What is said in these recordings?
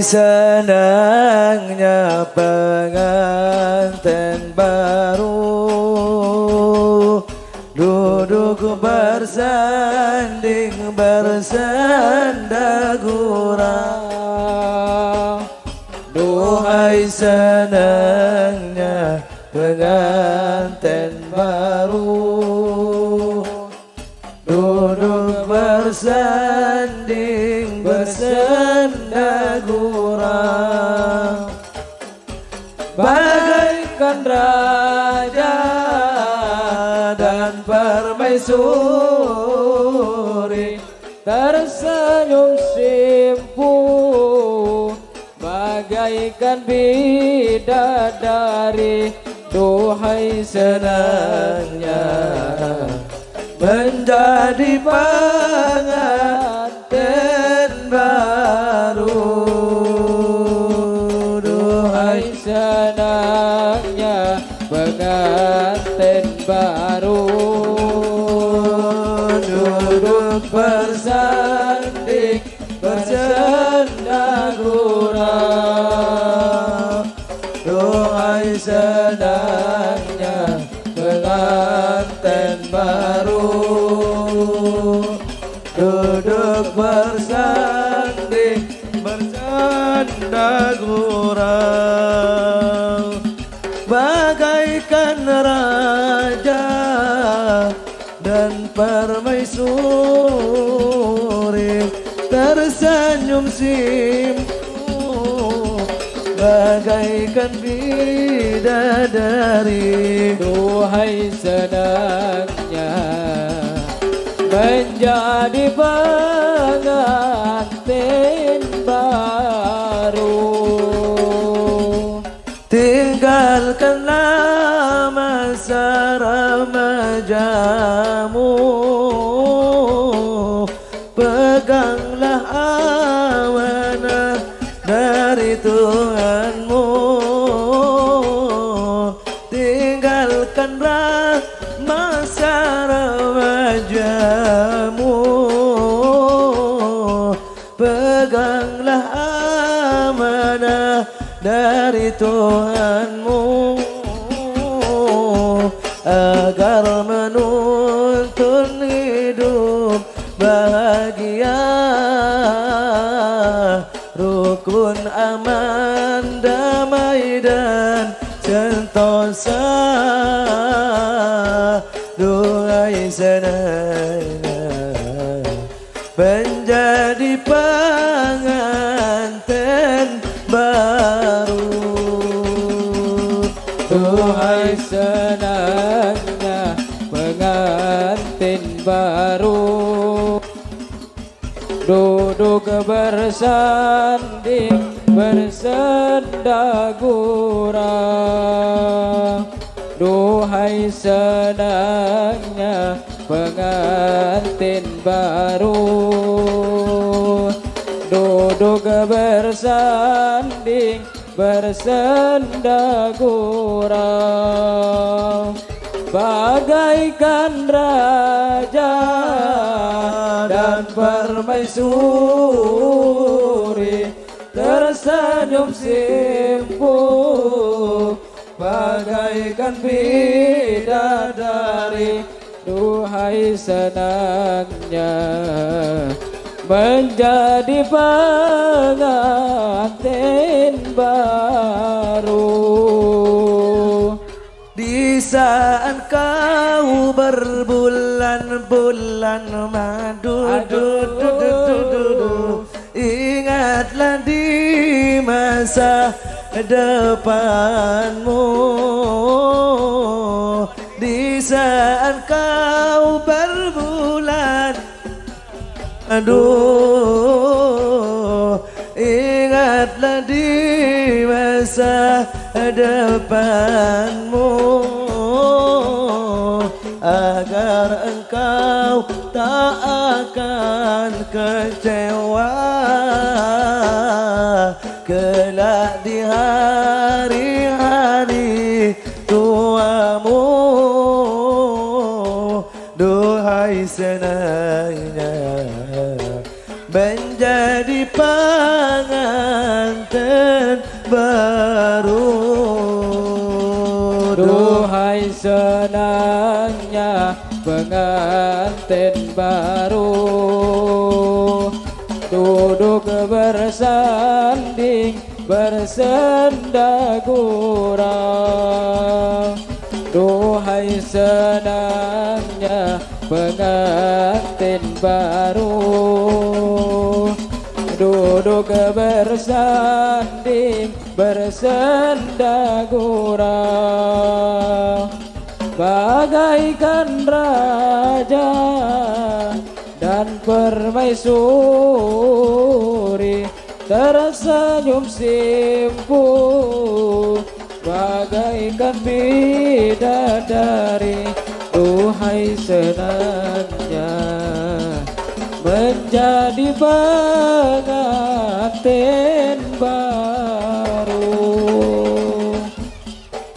senangnya pengantin baru, duduk bersanding bersenda gurau. Duhai senangnya pengantin baru, duduk bersanding bersenda gurau. Bagaikan raja dan permaisuri, tersenyum simpu bagaikan bidadari. Duhai senangnya menjadi pengantin baru. Duhai senangnya pengantin baru, duduk bersanding bersenda gurau. Duhai senangnya pengantin baru, duduk bersanding bersenda gurau. Bagaikan raja dan permaisuri, tersenyum simpu bagaikan bidadari. Duhai senangnya menjadi pengantin baru. Tinggalkanlah masa remajamu, peganglah amanah dari Tuhanmu. Tinggalkanlah masa remajamu, peganglah amanah dari Tuhanmu, agar menuntun hidup bahagia, rukun, aman, damai dan sentosa. Duhai senangnya menjadi pengantin baru. Duhai senangnya pengantin baru, duduk bersanding bersenda gurau. Duhai senangnya pengantin baru, duduk bersanding bersenda gurau. Bagaikan raja dan permaisuri, tersenyum simpu bagaikan bidadari. Duhai senangnya menjadi pengantin baru. Di saat kau berbulan-bulan madu, ingatlah di masa depanmu. Di saat kau berbulan, aduh, ingatlah di masa depanmu, agar engkau tak akan kecewa kelak di hari-hari tuamu. Duhai senangnya menjadi pengantin Duhai senangnya pengantin baru, duduk bersanding bersenda gurau. Duhai senangnya pengantin baru, duduk bersanding bersenda gurau. Bagaikan raja dan permaisuri tersenyum simpu, bagaikan bidadari. Duhai senangnya menjadi pengantin baru.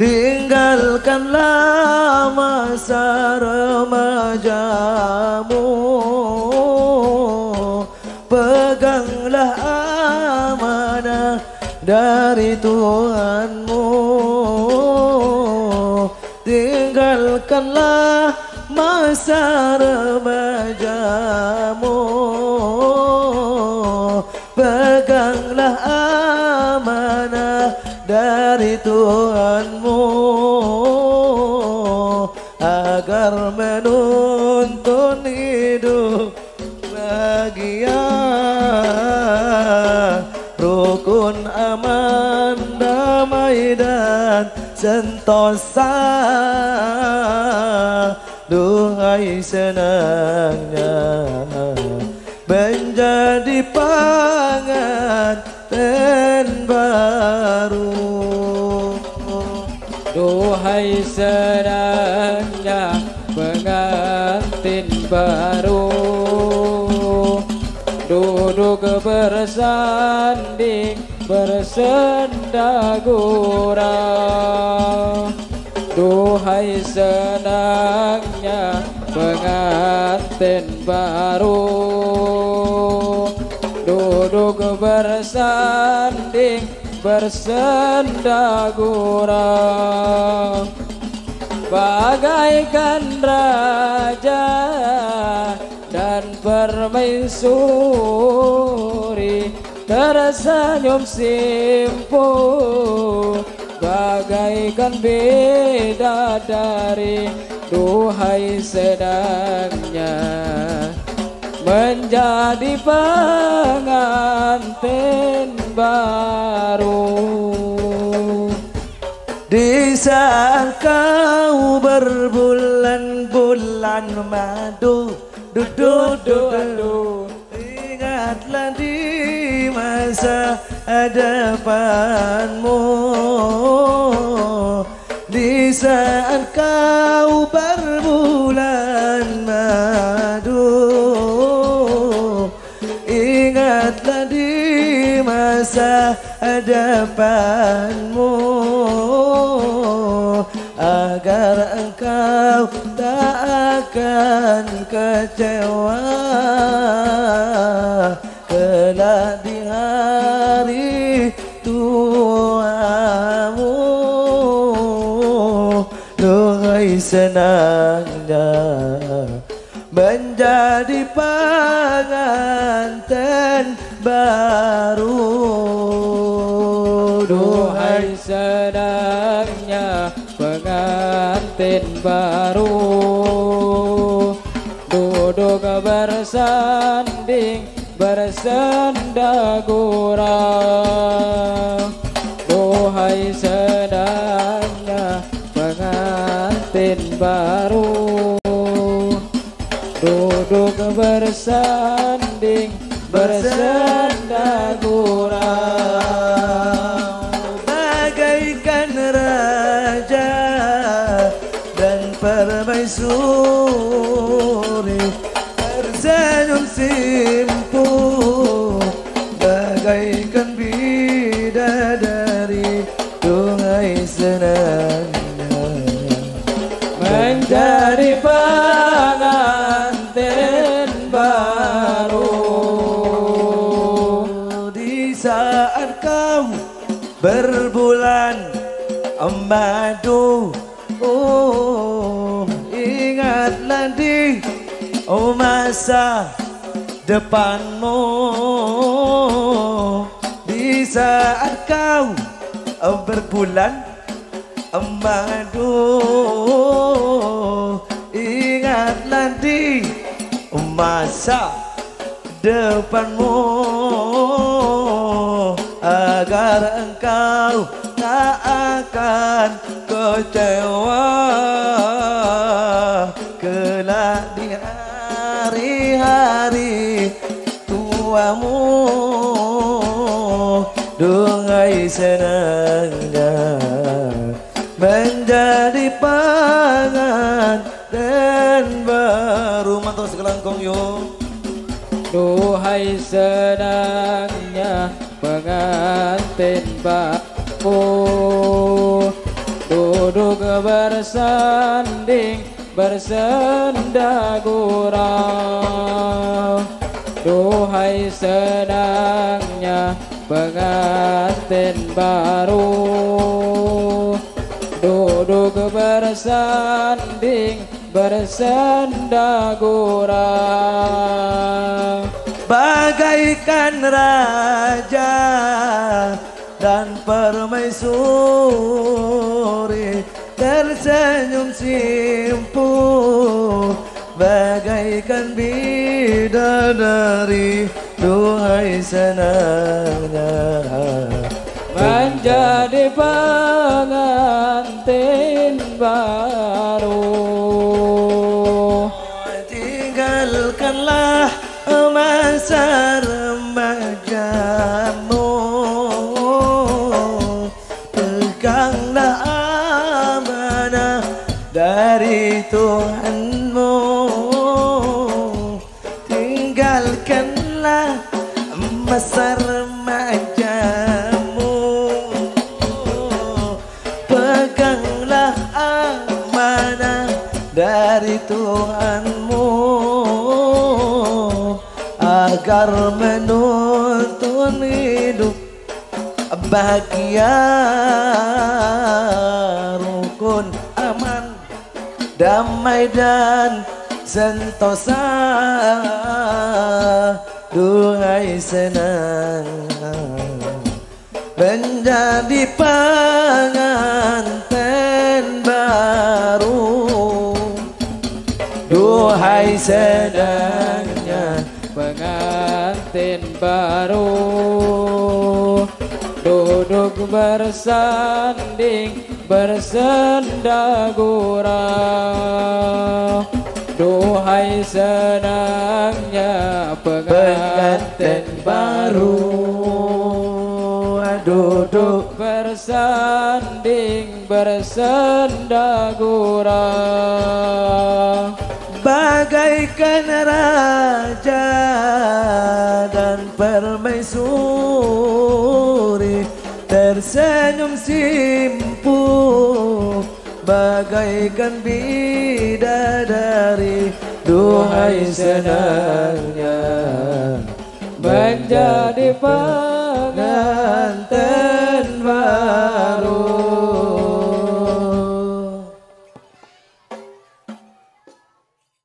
Tinggalkanlah masa remajamu, peganglah amanah dari Tuhanmu. Tinggalkanlah masa remajamu, peganglah amanah dari Tuhanmu, agar menuntun hidup bahagia, rukun, aman, damai dan sentosa. Duhai senangnya menjadi pengantin baru. Duhai senangnya pengantin baru, duduk bersanding bersenda gurau. Duhai senangnya pengantin baru, duduk bersanding bersenda gurau. Bagaikan raja dan permaisuri tersenyum simpu, bagaikan bidadari. Duhai senangnya menjadi pengantin baru. Di saat kau berbulan-bulan madu, ingatlah di masa hadapanmu. Di saat kau berbulan madu, ingatlah di masa hadapanmu, agar engkau tak akan kecewa kelak di hari tuamu. Duhai senangnya menjadi pengantin baru. Duhai senangnya pengantin baru, duduk bersanding bersenda gurau. Duhai senangnya pengantin baru, duduk bersanding bersenda gurau. Bagaikan raja dan permaisuri tersenyum simpu, bagaikan bidadari. Duhai senangnya menjadi pengantin baru. Di saat kau berbulan Madu ingatlah di masa depanmu, di saat kau berbulan madu. Ingatlah di masa depanmu, agar engkau tak akan kecewa kelak di hari-hari tuamu. Dengan senangnya menjadi pengantin baru. Mantap sekelangkong yuk. Duhai senangnya pengantin baru, duduk bersanding bersenda gurau. Duhai senangnya pengantin baru, duduk bersanding bersenda gurau. Bagaikan raja dan permaisuri tersenyum simpu, bagaikan bidadari. Duhai senangnya menjadi pengantin baru. Tinggalkanlah masa remajamu, peganglah amanah dari Tuhanmu. Tinggalkanlah masa remajamu, peganglah amanah dari Tuhanmu, agar menuntun hidup bahagia, rukun, aman, damai dan sentosa. Duhai senang menjadi pengantin baru. Duhai senangnya pengantin baru, duduk bersanding bersenda gurau. Duhai senangnya pengantin baru, duduk bersanding bersenda gurau. Bagaikan raja dan permaisuri tersenyum simpu, bagaikan bidadari. Duhai senangnya menjadi pengantin